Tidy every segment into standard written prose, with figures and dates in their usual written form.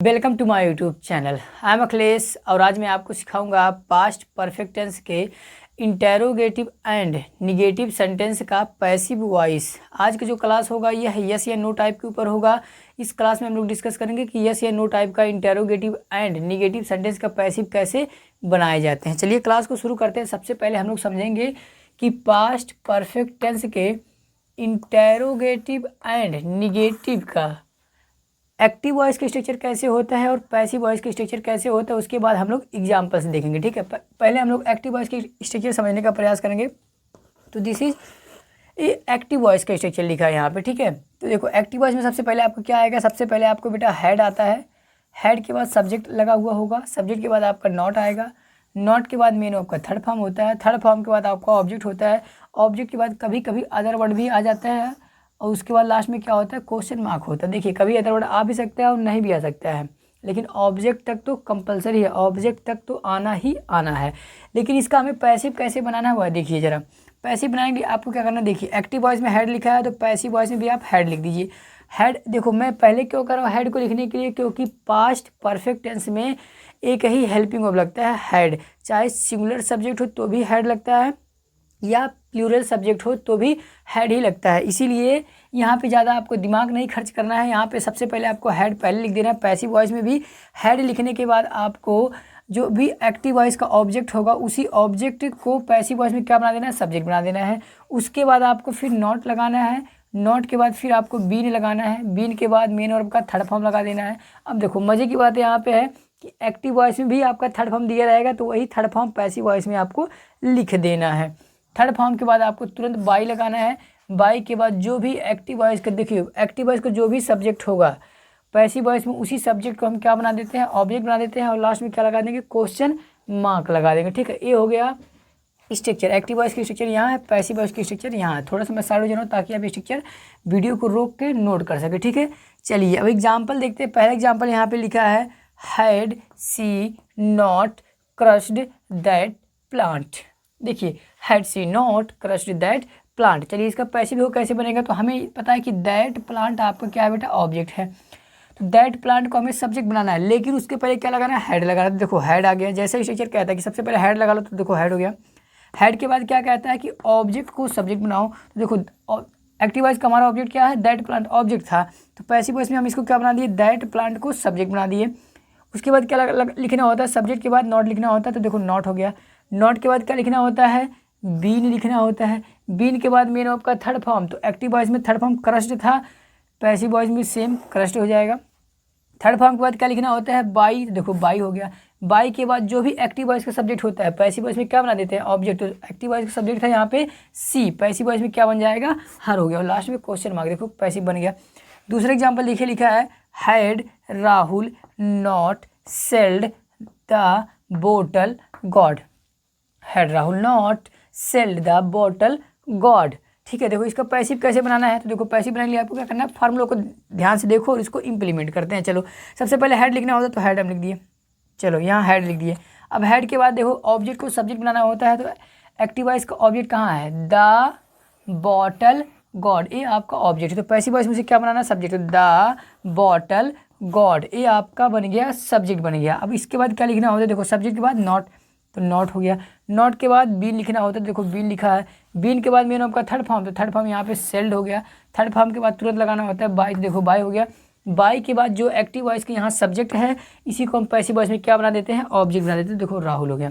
Welcome to my YouTube channel. I am Akhilesh और आज मैं आपको सिखाऊंगा पास्ट परफेक्ट टेंस के इंटेरोगेटिव एंड निगेटिव सेंटेंस का पैसिव वॉइस। आज का जो क्लास होगा यह यस या नो टाइप के ऊपर होगा। इस क्लास में हम लोग डिस्कस करेंगे कि यस या नो टाइप का इंटेरोगेटिव एंड निगेटिव सेंटेंस का पैसिव कैसे बनाए जाते हैं। चलिए क्लास को शुरू करते हैं। सबसे पहले हम लोग समझेंगे कि पास्ट परफेक्ट टेंस के इंटेरोगेटिव एंड निगेटिव का एक्टिव वॉइस का स्ट्रक्चर कैसे होता है और पैसिव वॉइस का स्ट्रक्चर कैसे होता है। उसके बाद हम लोग एग्जाम्पल्स देखेंगे। ठीक है, पहले हम लोग एक्टिव वॉइस के स्ट्रक्चर समझने का प्रयास करेंगे। तो दिस इज एक्टिव वॉइस का स्ट्रक्चर लिखा है यहाँ पे। ठीक है, तो देखो एक्टिव वॉइस में सबसे पहले आपको क्या आएगा। सबसे पहले आपको बेटा हेड आता है। हेड के बाद सब्जेक्ट लगा हुआ होगा। सब्जेक्ट के बाद आपका नॉट आएगा। नॉट के बाद मेन आपका थर्ड फॉर्म होता है। थर्ड फॉर्म के बाद आपका ऑब्जेक्ट होता है। ऑब्जेक्ट के बाद कभी कभी अदर वर्ड भी आ जाता है और उसके बाद लास्ट में क्या होता है, क्वेश्चन मार्क होता है। देखिए कभी अदर वर्ड आ भी सकता है और नहीं भी आ सकता है, लेकिन ऑब्जेक्ट तक तो कंपलसरी है। ऑब्जेक्ट तक तो आना ही आना है। लेकिन इसका हमें पैसिव कैसे बनाना हुआ है, देखिए ज़रा। पैसिव बनाने के लिए आपको क्या करना है, देखिए एक्टिव वॉइस में हेड लिखा है तो पैसिव वॉइस में भी आप हेड लिख दीजिए। हेड देखो मैं पहले क्यों कर रहा हूँ हेड को लिखने के लिए, क्योंकि पास्ट परफेक्ट टेंस में एक ही हेल्पिंग वर्ब लगता है हेड। चाहे सिंगुलर सब्जेक्ट हो तो भी हेड लगता है या प्लूरल सब्जेक्ट हो तो भी हेड ही लगता है। इसीलिए यहाँ पे ज़्यादा आपको दिमाग नहीं खर्च करना है। यहाँ पे सबसे पहले आपको हेड पहले लिख देना है। पैसिव वॉइस में भी हेड लिखने के बाद आपको जो भी एक्टिव वॉइस का ऑब्जेक्ट होगा उसी ऑब्जेक्ट को पैसिव वॉइस में क्या बना देना है, सब्जेक्ट बना देना है। उसके बाद आपको फिर नॉट लगाना है। नॉट के बाद फिर आपको बीन लगाना है। बीन के बाद मेन वर्ब का थर्ड फॉर्म लगा देना है। अब देखो मज़े की बात यहाँ पे है कि एक्टिव वॉइस में भी आपका थर्ड फॉर्म दिया रहेगा, तो वही थर्ड फॉर्म पैसिव वॉइस में आपको लिख देना है। थर्ड फॉर्म के बाद आपको तुरंत बाई लगाना है। बाई के बाद जो भी एक्टिव वॉइस का, देखिए एक्टिव वॉइस का जो भी सब्जेक्ट होगा पैसिव वॉइस में उसी सब्जेक्ट को हम क्या बना देते हैं, ऑब्जेक्ट बना देते हैं और लास्ट में क्या लगा देंगे, क्वेश्चन मार्क लगा देंगे। ठीक है, ये हो गया स्ट्रक्चर। एक्टिव वॉइस की स्ट्रक्चर यहाँ है, पैसिव वॉइस की स्ट्रक्चर यहाँ है। थोड़ा सा मैं साइड हो जा रहा हूँ ताकि आप स्ट्रक्चर वीडियो को रोक के नोट कर सके। ठीक है, चलिए अब एग्जाम्पल देखते हैं। पहला एग्जाम्पल यहाँ पे लिखा है had she not crushed that plant. देखिए had she not crushed that plant. चलिए इसका पैसिव हो कैसे बनेगा, तो हमें पता है कि दैट प्लांट आपका क्या है बेटा, ऑब्जेक्ट है। तो दैट प्लांट को हमें सब्जेक्ट बनाना है, लेकिन उसके पहले क्या लगाना है, हेड लगाना है। देखो हेड आ गया। जैसे स्ट्रक्चर कहता है कि सबसे पहले हेड लगा लो, तो देखो हेड हो गया। हेड के बाद क्या कहता है कि ऑब्जेक्ट को सब्जेक्ट बनाओ। तो देखो एक्टिव वॉइस का हमारा ऑब्जेक्ट क्या है, दैट प्लांट ऑब्जेक्ट था। तो पैसिव वॉइस में हम इसको क्या बना दिए, दैट प्लांट को सब्जेक्ट बना दिए। उसके बाद क्या लिखना होता है, सब्जेक्ट के बाद नॉट लिखना होता है। तो देखो नॉट हो गया। नॉट के बाद क्या लिखना होता है, बीन लिखना होता है। बीन के बाद मेन आपका थर्ड फॉर्म। तो एक्टिव वॉइस में थर्ड फॉर्म क्रश्ड था, पैसिव वॉइस में सेम क्रश्ड हो जाएगा। थर्ड फॉर्म के बाद क्या लिखना होता है, बाई। देखो बाई हो गया। बाई के बाद जो भी एक्टिव वॉइस का सब्जेक्ट होता है पैसिव वॉइस में क्या बना देते हैं, ऑब्जेक्ट। तो एक्टिव वॉइस का सब्जेक्ट था यहाँ पे सी, पैसिव वॉइस में क्या बन जाएगा, हर हो गया और लास्ट में क्वेश्चन मार्क। देखो पैसिव बन गया। दूसरा एग्जाम्पल देखिए लिखा है had Rahul not sailed the bottle God. Had Rahul not sailed the bottle God. ठीक है, देखो इसका पैसिव कैसे बनाना है। तो देखो पैसिव बनाने के लिए आपको क्या करना है, फार्मूला को ध्यान से देखो और इसको इंप्लीमेंट करते हैं। चलो सबसे पहले हेड लिखना होता है तो हेड हम लिख दिए। चलो यहाँ हेड लिख दिए। अब हेड के बाद देखो ऑब्जेक्ट को सब्जेक्ट बनाना होता है, तो एक्टिव वॉइस का ऑब्जेक्ट कहाँ है, द बॉटल गॉड। ये आपका ऑब्जेक्ट है। तो पैसिव वॉइस में से क्या बनाना है, सब्जेक्ट। द बॉटल गॉड ये आपका बन गया, सब्जेक्ट बन गया। अब इसके बाद क्या लिखना होता है, देखो सब्जेक्ट के बाद नॉट, तो नॉट हो गया। नॉट के बाद बीन लिखना होता है, देखो बीन लिखा है। बीन के बाद मेन आपका थर्ड फॉर्म, तो थर्ड फॉर्म यहाँ पे सेल्ड हो गया। थर्ड फॉर्म के बाद तुरंत लगाना होता है बाई। देखो बाई हो गया। बाई के बाद जो एक्टिव वॉइस के यहाँ सब्जेक्ट है इसी को हम पैसिव वॉइस में क्या बना देते हैं, ऑब्जेक्ट बना देते हैं। देखो राहुल हो गया।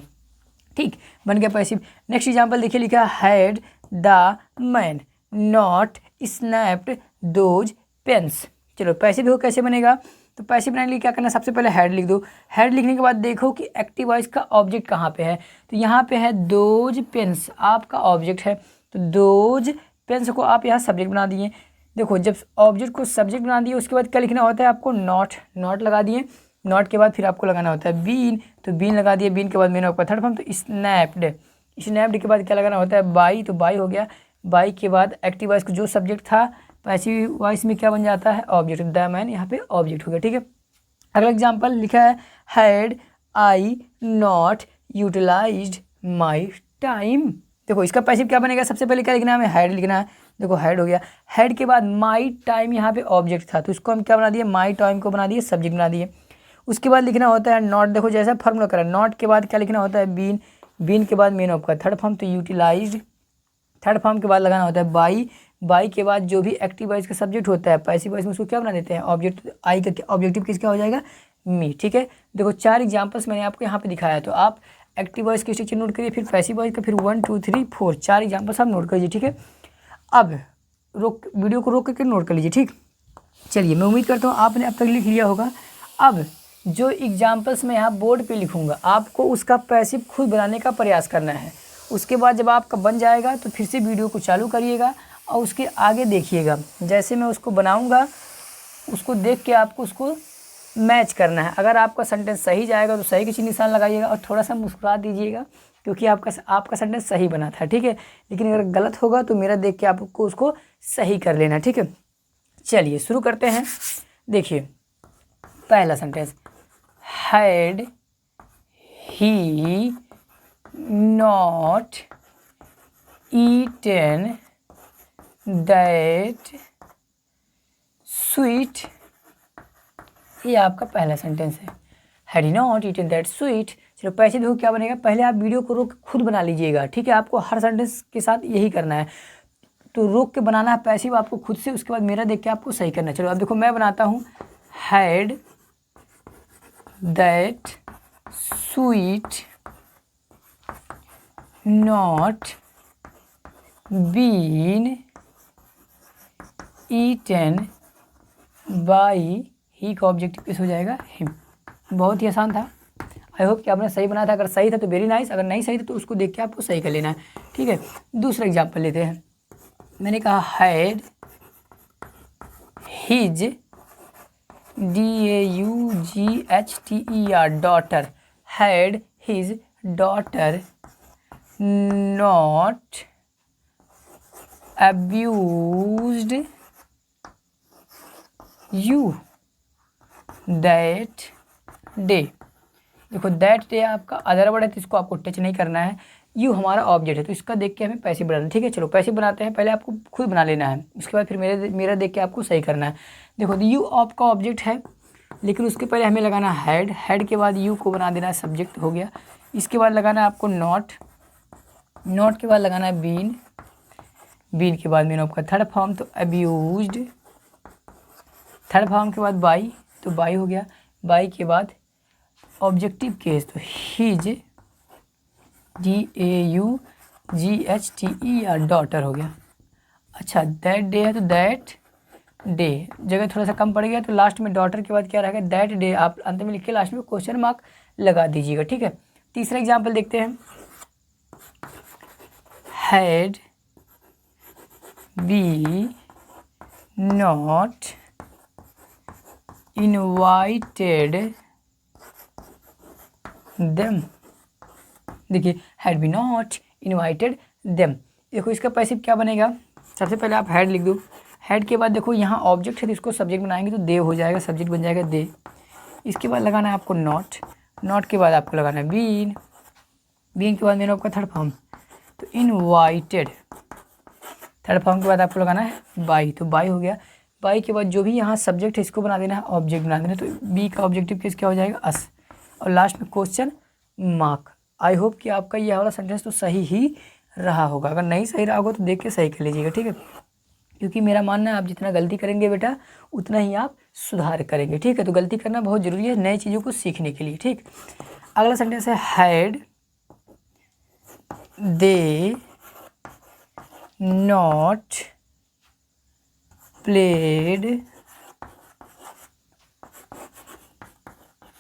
ठीक, बन गया पैसिव। नेक्स्ट एग्जाम्पल देखिए लिखा had the man not snapped those pens. चलो पैसिव हो कैसे बनेगा, तो पैसिव बनाने के लिए क्या करना है, सबसे पहले हेड लिख दो। हेड लिखने के बाद देखो कि एक्टिव वॉइस का ऑब्जेक्ट कहाँ पे है, तो यहाँ पे है दोज पेन्स आपका ऑब्जेक्ट है। तो दोज पेन्स को आप यहाँ सब्जेक्ट बना दिए। देखो जब ऑब्जेक्ट को सब्जेक्ट बना दिए उसके बाद क्या लिखना होता है आपको, नॉट। नॉट लगा दिए। नॉट के बाद फिर आपको लगाना होता है बीन, तो बीन लगा दिए। बीन के बाद मेन आपका थर्ड फॉर्म, तो स्नैप्ड। स्नैप्ड के बाद क्या लगाना होता है, बाई, तो बाई हो गया। बाई के बाद एक्टिव वॉइस का जो सब्जेक्ट था पैसिव वॉइस में क्या बन जाता है, ऑब्जेक्ट। द मैन यहाँ पे ऑब्जेक्ट हो गया। ठीक है, अगला एग्जाम्पल लिखा है had I not utilized my time. देखो इसका पैसिव क्या बनेगा, सबसे पहले क्या लिखना है, हमें हेड लिखना है। देखो हेड हो गया। हेड के बाद माई टाइम यहाँ पे ऑब्जेक्ट था, तो इसको हम क्या बना दिए, माई टाइम को बना दिए, सब्जेक्ट बना दिए। उसके बाद लिखना होता है नॉट। देखो जैसा फॉर्मूला करा, नॉट के बाद क्या लिखना होता है बीन, बीन के बाद मेन ऑफ का थर्ड फॉर्म तो यूटिलाइज्ड, थर्ड फॉर्म के बाद लगाना होता है बाई, बाई के बाद जो भी एक्टिव वॉइस का सब्जेक्ट होता है पैसिव वॉइस में उसको क्या बना देते हैं ऑब्जेक्ट, आई का ऑब्जेक्टिव किसका हो जाएगा मी। ठीक है, देखो 4 एग्जाम्पल्स मैंने आपको यहाँ पे दिखाया, तो आप एक्टिव वॉइस के स्ट्रक्चर नोट करिए, फिर पैसिव वॉइस का, फिर 1 2 3 4 4 एग्जाम्पल्स आप नोट करिए। ठीक है, अब वीडियो को रोक करके नोट कर लीजिए। ठीक, चलिए मैं उम्मीद करता हूँ आपने अब तक लिख लिया होगा। अब जो एग्जाम्पल्स मैं यहाँ बोर्ड पे लिखूँगा आपको उसका पैसिव खुद बनाने का प्रयास करना है। उसके बाद जब आपका बन जाएगा तो फिर से वीडियो को चालू करिएगा और उसके आगे देखिएगा, जैसे मैं उसको बनाऊँगा उसको देख के आपको उसको मैच करना है। अगर आपका सेंटेंस सही जाएगा तो सही के निशान लगाइएगा और थोड़ा सा मुस्कुरा दीजिएगा क्योंकि आपका सेंटेंस सही बना था। ठीक है, लेकिन अगर गलत होगा तो मेरा देख के आपको उसको सही कर लेना। ठीक है, चलिए शुरू करते हैं। देखिए पहला sentence, had he not eaten that sweet, ये आपका पहला सेंटेंस है, had he not eaten that sweet. चलो पैसे देखो क्या बनेगा, पहले आप वीडियो को रोक खुद बना लीजिएगा। ठीक है, आपको हर सेंटेंस के साथ यही करना है, तो रोक के बनाना है पैसिव आपको खुद से, उसके बाद मेरा देख के आपको सही करना है। चलो अब देखो मैं बनाता हूँ, had that sweet not been eaten by, he का ऑब्जेक्टिव किस हो जाएगा हिम। बहुत ही आसान था, आई होप कि आपने सही बनाया था। अगर सही था तो वेरी नाइस, अगर नहीं सही था तो उसको देख के आपको सही कर लेना है। ठीक है, दूसरा एग्जाम्पल लेते हैं। मैंने कहा had his DAUGHTER daughter, had his daughter not abused you that day। देखो दैट डे आपका अदर वर्ड है तो इसको आपको टच नहीं करना है, यू हमारा ऑब्जेक्ट है तो इसका देख के हमें पैसिव बनाना है। ठीक है, चलो पैसिव बनाते हैं, पहले आपको खुद बना लेना है, उसके बाद फिर मेरा देख के आपको सही करना है। देखो यू आपका ऑब्जेक्ट है, लेकिन उसके पहले हमें लगाना हैड, हैड के बाद यू को बना देना है सब्जेक्ट हो गया, इसके बाद लगाना है आपको नॉट, नॉट के बाद लगाना है बीन, बीन के बाद मेन आपका थर्ड फॉर्म तो अब्यूज्ड, थर्ड फॉर्म के बाद बाई तो बाई हो गया, बाई के बाद ऑब्जेक्टिव केस तो हिज DAUGHTER डॉटर हो गया। अच्छा दैट डे है तो दैट डे जगह थोड़ा सा कम पड़ गया, तो लास्ट में डॉटर के बाद क्या रहेगा दैट डे, आप अंत में लिख के लास्ट में क्वेश्चन मार्क लगा दीजिएगा। ठीक है, तीसरा एग्जाम्पल देखते हैं, had we not invited them. देखिए had we not invited them, देखो इसका पैसिव क्या बनेगा, सबसे पहले आप हैड लिख दो, हैड के बाद देखो यहाँ ऑब्जेक्ट है तो इसको सब्जेक्ट बनाएंगे तो दे हो जाएगा, सब्जेक्ट बन जाएगा दे। इसके बाद लगाना है आपको नॉट, नॉट के बाद आपको लगाना है बीन, बीन के बाद मेरा आपका थर्ड फॉर्म तो इनवाइटेड, थर्ड फॉर्म के बाद आपको लगाना है बाई तो बाई हो गया, बाई के बाद जो भी यहाँ सब्जेक्ट है इसको बना देना है ऑब्जेक्ट बना देना, तो बी का ऑब्जेक्टिव केस क्या हो जाएगा अस, और लास्ट में क्वेश्चन मार्क। आई होप कि आपका यह वाला सेंटेंस तो सही ही रहा होगा, अगर नहीं सही रहा होगा तो देख के सही कर लीजिएगा। ठीक है, क्योंकि मेरा मानना है आप जितना गलती करेंगे बेटा उतना ही आप सुधार करेंगे। ठीक है, तो गलती करना बहुत ज़रूरी है नई चीज़ों को सीखने के लिए। ठीक, अगला सेंटेंस है had they not played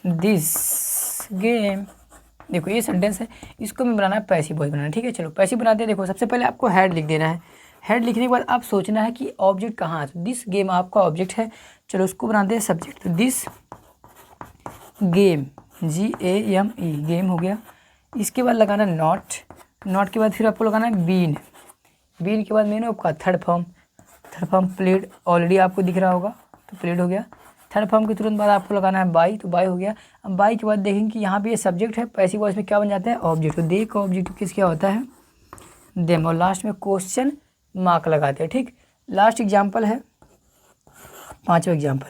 this game. देखो ये सेंटेंस है, इसको मैं बनाना है पैसिव वॉइस बनाना है। ठीक है, चलो पैसिव बनाते हैं। देखो सबसे पहले आपको हैड लिख देना है, हैड लिखने के बाद आप सोचना है कि ऑब्जेक्ट कहाँ है, तो दिस गेम आपका ऑब्जेक्ट है, चलो उसको बनाते हैं सब्जेक्ट, तो दिस गेम GAME गेम हो गया। इसके बाद लगाना नॉट, नॉट के बाद फिर आपको लगाना है बीन, बीन के बाद मैंने आपका थर्ड फॉर्म प्लेड ऑलरेडी आपको दिख रहा होगा तो प्लेड हो गया। थर्ड फॉर्म के तुरंत बाद आपको लगाना है बाई तो बाई हो गया। अब बाई के बाद देखेंगे कि यहाँ पे ये सब्जेक्ट है, पैसिव वॉइस में क्या बन जाता है ऑब्जेक्ट, तो दे का ऑब्जेक्टिव किस क्या होता है देम, और लास्ट में क्वेश्चन मार्क लगाते हैं। ठीक, लास्ट एग्जाम्पल है पांचवा example,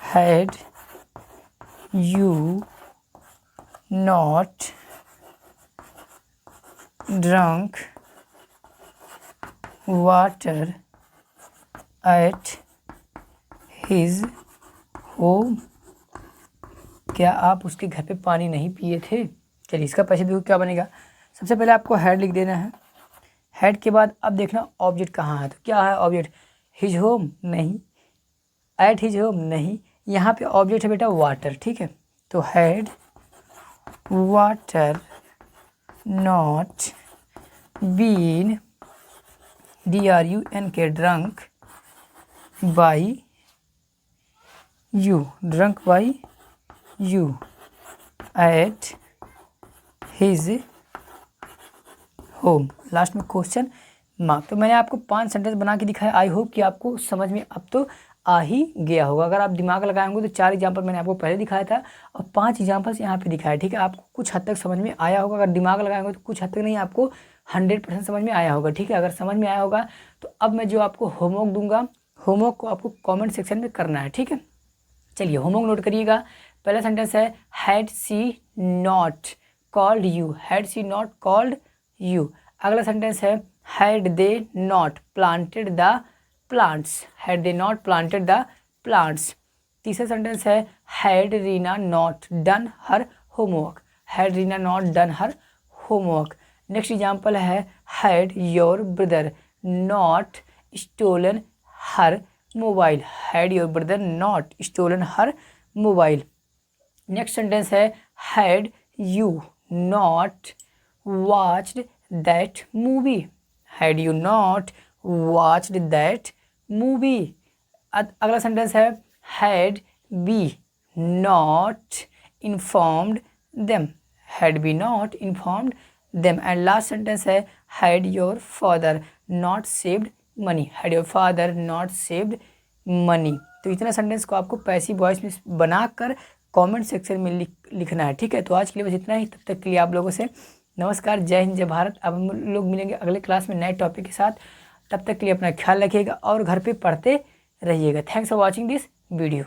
had you not drunk water at his home। क्या आप उसके घर पे पानी नहीं पिए थे। चलिए इसका पैसिव क्या बनेगा, सबसे पहले आपको हेड लिख देना है। हेड के बाद अब देखना ऑब्जेक्ट कहाँ है, तो क्या है ऑब्जेक्ट, हिज होम नहीं, एट हिज होम नहीं, यहाँ पे ऑब्जेक्ट है बेटा वाटर, ठीक है। तो had water not been DRUNK drunk by you, drunk by you at his home. Last में क्वेश्चन मार्क। तो मैंने आपको 5 सेंटेंस बना के दिखाया। आई होप कि आपको समझ में अब तो आ ही गया होगा। अगर आप दिमाग लगाएंगे तो 4 एग्जाम्पल मैंने आपको पहले दिखाया था और 5 एग्जाम्पल्स यहाँ पे दिखाया, ठीक है। आपको कुछ हद तक समझ में आया होगा। अगर दिमाग लगाएंगे तो कुछ हद तक नहीं, आपको 100% समझ में आया होगा, ठीक है। अगर समझ में आया होगा तो अब मैं जो आपको होमवर्क दूंगा, होमवर्क को आपको कॉमेंट सेक्शन में करना है, ठीक है। चलिए होमवर्क नोट करिएगा। पहला सेंटेंस है had she not called you, had she not called you. अगला सेंटेंस है had they not planted the plants, had they not planted the plants. तीसरा सेंटेंस है had Reena not done her homework, had Reena not done her homework. Next example है had your brother not stolen her mobile, had your brother not stolen her mobile. Next sentence है had you not watched that movie, had you not watched that movie। अगला sentence है had we not informed them, had we not informed them। And last sentence है had your father not saved money, had your father not saved money। तो इतना sentence को आपको passive voice में बनाकर comment section में लिखना है, ठीक है। तो आज के लिए बस इतना ही। तब तक के लिए आप लोगों से नमस्कार, जय हिंद, जय भारत। अब हम लोग मिलेंगे अगले क्लास में नए टॉपिक के साथ। तब तक के लिए अपना ख्याल रखिएगा और घर पे पढ़ते रहिएगा। Thanks for watching this video.